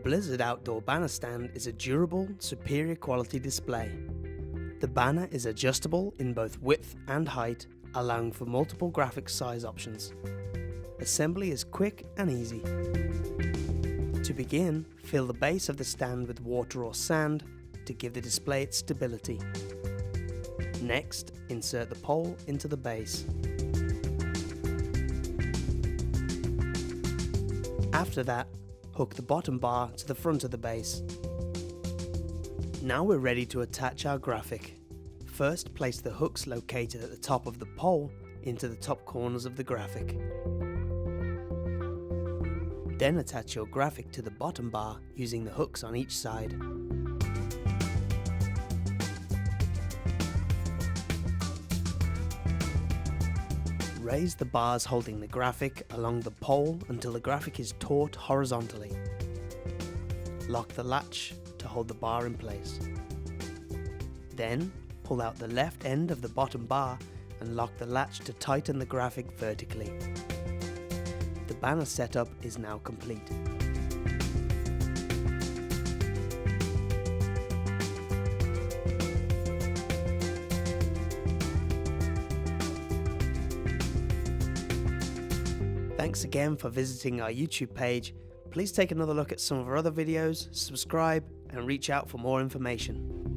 Blizzard Outdoor Banner Stand is a durable, superior quality display. The banner is adjustable in both width and height, allowing for multiple graphics size options. Assembly is quick and easy. To begin, fill the base of the stand with water or sand to give the display its stability. Next, insert the pole into the base. After that, hook the bottom bar to the front of the base. Now we're ready to attach our graphic. First, place the hooks located at the top of the pole into the top corners of the graphic. Then attach your graphic to the bottom bar using the hooks on each side. Raise the bars holding the graphic along the pole until the graphic is taut horizontally. Lock the latch to hold the bar in place. Then, pull out the left end of the bottom bar and lock the latch to tighten the graphic vertically. The banner setup is now complete. Thanks again for visiting our YouTube page. Please take another look at some of our other videos, subscribe, and reach out for more information.